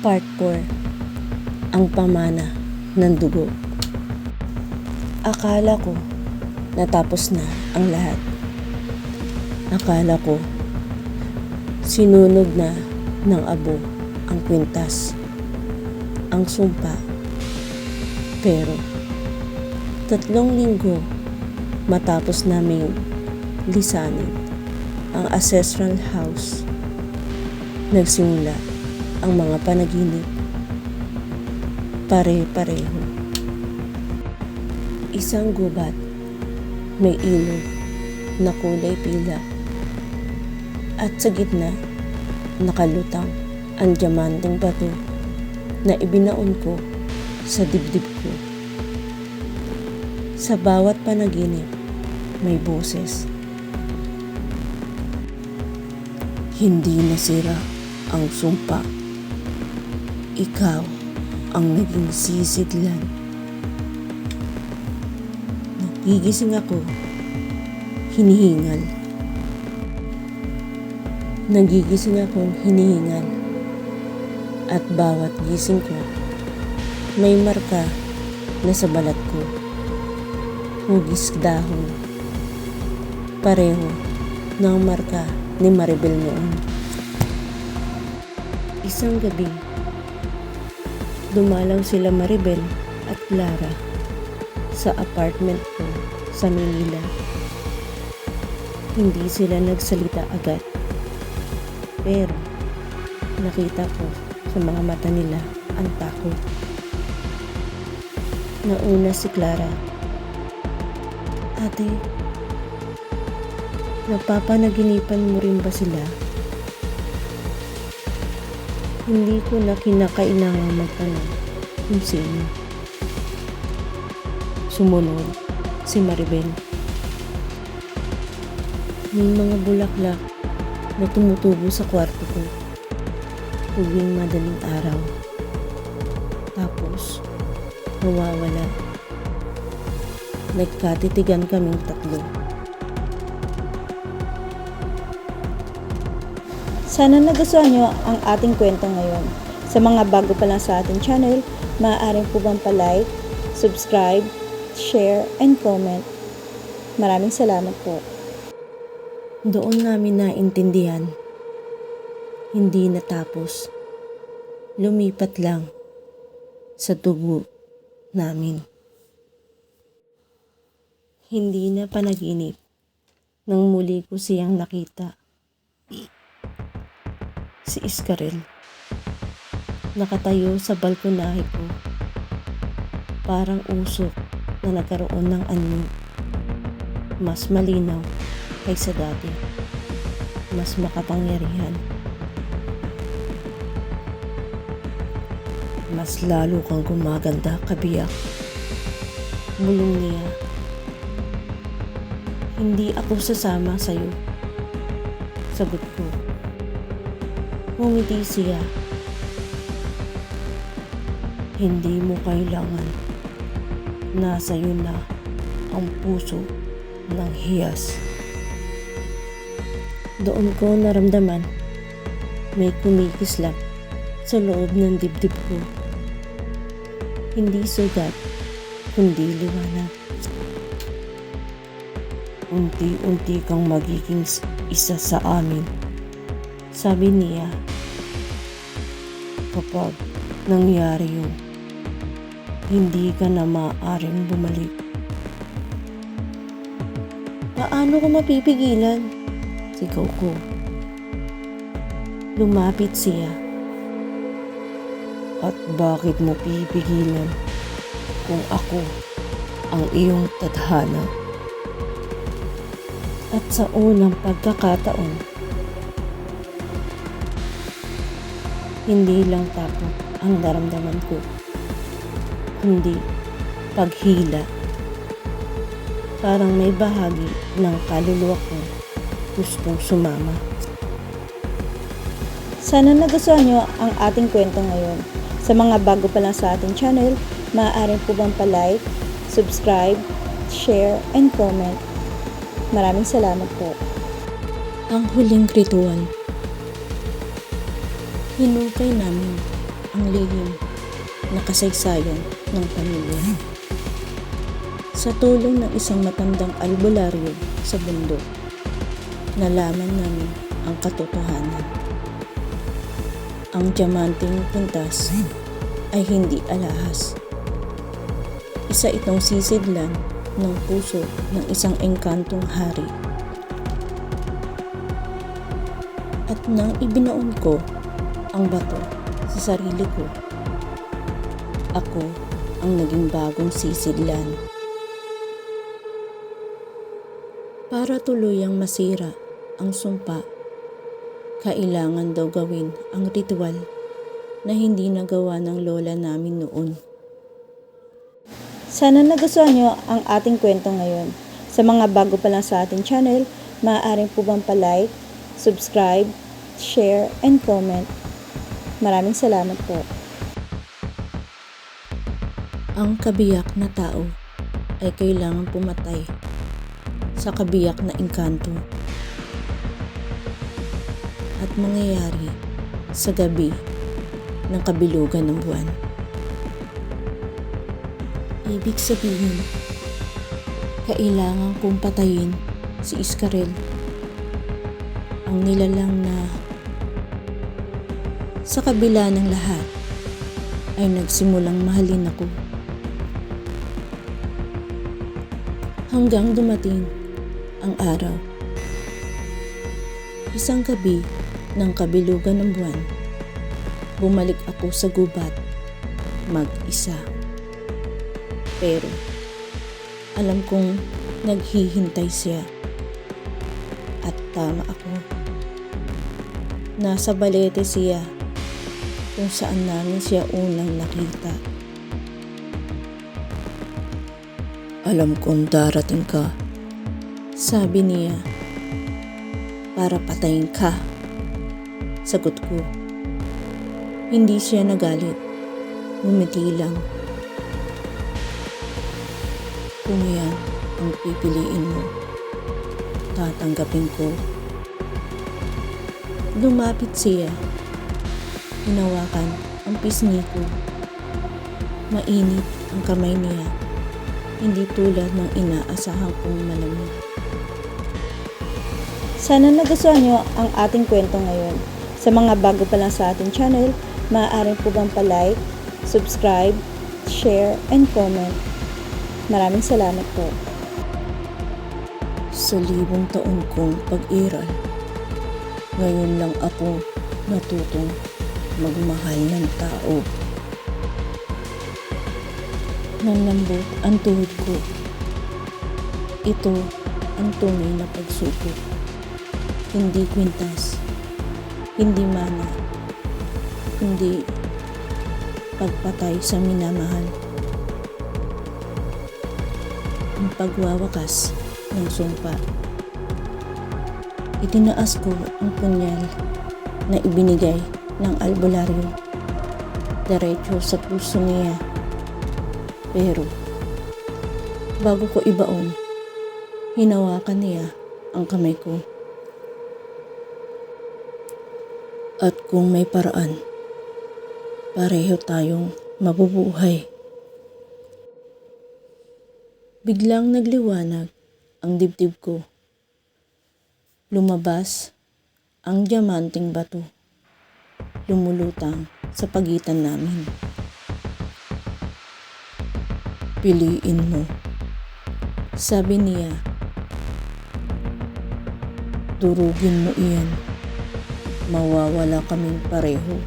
Part 4. Ang pamana ng dugo. Akala ko natapos na ang lahat. Akala ko sinunog na ng abo ang kwintas, ang sumpa. Pero 3 linggo matapos naming lisanin ang ancestral house, nagsimula ang mga panaginip. Pare-pareho. Isang gubat, may ilog na kulay pila, at sa gitna nakalutang ang diamanteng bato na ibinaon ko sa dibdib ko. Sa bawat panaginip may boses. Hindi nasira ang sumpa. Ikaw ang naging sisidlan. Nagigising ako, hinihingal. Nagigising akong hinihingal. At bawat gising ko, may marka na sa balat ko. Hugis dahon. Pareho ng marka ni Maribel noon. Isang gabi, dumalaw sila Maribel at Clara sa apartment ko sa Manila. Hindi sila nagsalita agad, pero nakita ko sa mga mata nila ang takot. Nauna si Clara. Ate, napapanaginipan mo rin ba sila? Hindi ko na kinakailangang magtanong kung sino. Sumunod si Maribel. May mga bulaklak na tumutubo sa kwarto ko tuwing madaling araw. Tapos, nawawala. Nagkatitigan kaming 3. Sana nagustuhan nyo ang ating kwento ngayon. Sa mga bago pa lang sa ating channel, maaaring po bang pa-like, subscribe, share, and comment. Maraming salamat po. Doon namin naintindihan. Hindi natapos. Lumipat lang sa dugo namin. Hindi na panaginip nang muli ko siyang nakita. Si Iskarel, nakatayo sa balkonahe ko, parang usok na nagkaroon ng anyo. Mas malinaw kaysa dati, mas makapangyarihan. Mas lalo kang gumaganda, kabiyak. Bulong niya. Hindi ako sasama sa'yo. Sagot ko. Ngumiti siya. Hindi mo kailangan. Nasa'yo na ang puso ng hiyas. Doon ko naramdaman may kumikislap sa loob ng dibdib ko. Hindi sugat, kundi liwanag. Unti-unti kang magiging isa sa amin, sabi niya. Kapag nangyari yun, hindi ka na maaaring bumalik. Paano ko mapipigilan? Sigaw ko. Lumapit siya. At bakit mo pipigilan kung ako ang iyong tadhana? At sa unang pagkakataon, hindi lang takot ang naramdaman ko, kundi paghila. Parang may bahagi ng kaluluwa ko gustong sumama. Sana nagustuhan nyo ang ating kwento ngayon. Sa mga bago pa lang sa ating channel, maaaring po bang pa-like, subscribe, share, and comment. Maraming salamat po. Ang huling ritual. Hinukay namin ang lihim na kasaysayan ng pamilya. Sa tulong ng isang matandang albularyo sa bundok, nalaman namin ang katotohanan. Ang diamanteng pintas ay hindi alahas. Isa itong sisidlan ng puso ng isang engkantong hari. At nang ibinaon ko ang bato sa sarili ko, ako ang naging bagong sisidlan. Para tuluyang masira ang sumpa, kailangan daw gawin ang ritual na hindi nagawa ng lola namin noon. Sana nagustuhan nyo ang ating kwento ngayon. Sa mga bago pa lang sa ating channel, maaaring po bang palike, subscribe, share, and comment. Maraming salamat po. Ang kabiyak na tao ay kailangan pumatay sa kabiyak na engkanto at mangyayari sa gabi ng kabilugan ng buwan. Ibig sabihin, kailangan kong patayin si Iskarel, ang nilalang na sa kabila ng lahat ay nagsimulang mahalin ako. Hanggang dumating ang araw. Isang gabi ng kabilugan ng buwan, bumalik ako sa gubat mag-isa. Pero alam kong naghihintay siya at tama ako. Nasa balete siya kung saan namin siya unang nakita. Alam kong darating ka, sabi niya, para patayin ka. Sagot ko. Hindi siya nagalit, ngumiti lang. Kung yan ang pipiliin mo, tatanggapin ko. Lumapit siya. Hinawakan ang pisngi ko. Mainit ang kamay niya, hindi tulad ng inaasahan kong malamig. Sana nagustuhan nyo ang ating kwento ngayon. Sa mga bago pa lang sa ating channel, maaaring po bang palike, subscribe, share, and comment. Maraming salamat po. Sa 1,000 taon kong pag-iral, ngayon lang ako natutong magmahal ng tao. Nanlambot ang tuhod ko. Ito ang tunay na pagsubok. Hindi kwintas, hindi mana, hindi pagpatay sa minamahal. Ang pagwawakas ng sumpa. Itinaas ko ang punyal na ibinigay ng albularyo diretso sa puso niya. Pero bago ko ibaon, hinawakan niya ang kamay ko. At kung may paraan, pareho tayong mabubuhay. Biglang nagliwanag ang dibdib ko. Lumabas ang diamanteng bato, lumulutang sa pagitan namin. Piliin mo, sabi niya. Durugin mo iyan. Mawawala kaming pareho.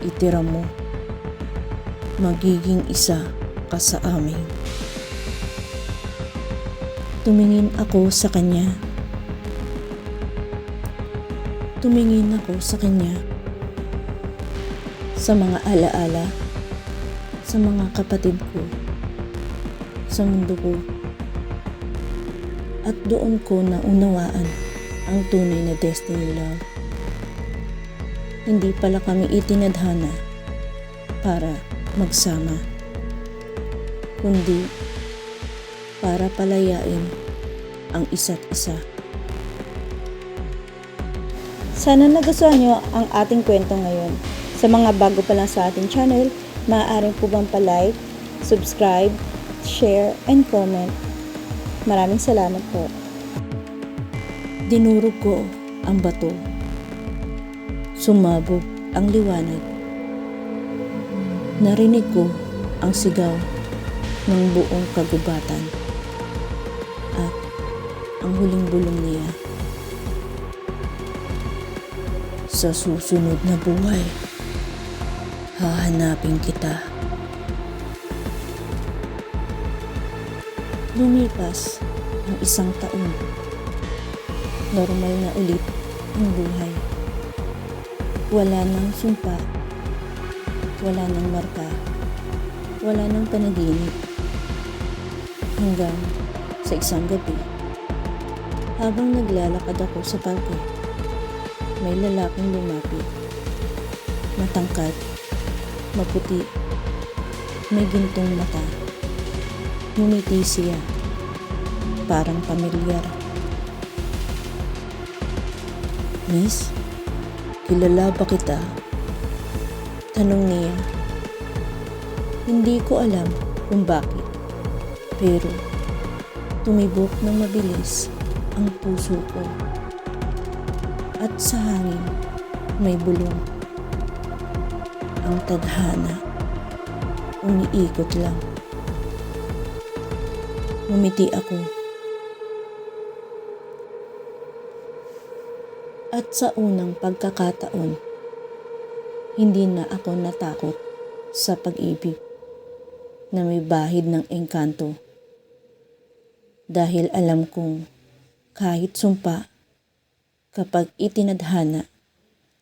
Itira mo. Magiging isa ka sa amin. Tumingin ako sa kanya. Tumingin ako sa kanya. Sa mga alaala. Sa mga kapatid ko. Sa mundo ko. At doon ko naunawaan ang tunay na destiny love. Hindi pala kami itinadhana para magsama, kundi para palayain ang isa't isa. Sana nagustuhan nyo ang ating kwento ngayon. Sa Sa mga bago pa lang sa ating channel, maaari po bang palike, subscribe, share, and comment. Maraming salamat po. Dinurog ko ang bato. Sumabog ang liwanag. Narinig ko ang sigaw ng buong kagubatan at ang huling bulong niya. Sa susunod na buhay, hahanapin kita. Lumipas ang 1 taon. Normal na ulit ang buhay. Wala nang sumpa, wala nang marka, wala nang panaginip. Hanggang sa isang gabi, habang naglalakad ako sa parke, may lalaking lumapit. Matangkad, maputi, may gintong mata. Ngumiti siya, parang pamilyar. Miss, kilala ba kita? Tanong niya. Hindi ko alam kung bakit, pero tumibok ng mabilis ang puso ko. At sa hangin may bulong. Ang tadhana umiikot lang. Ngumiti ako. At sa unang pagkakataon, hindi na ako natakot sa pag-ibig na may bahid ng engkanto. Dahil alam kong kahit sumpa, kapag itinadhana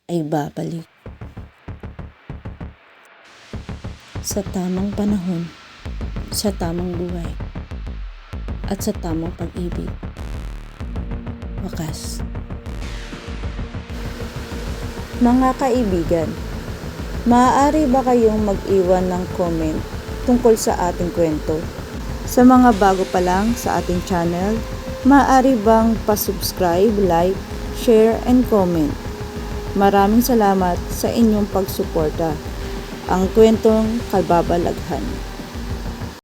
ay babalik. Sa tamang panahon, sa tamang buhay, at sa tamang pag-ibig. Wakas. Mga kaibigan, maaari ba kayong mag-iwan ng comment tungkol sa ating kwento? Sa mga bago pa lang sa ating channel, maaari bang pa-subscribe, like, share, and comment? Maraming salamat sa inyong pagsuporta. Ang kwentong Kababalaghan.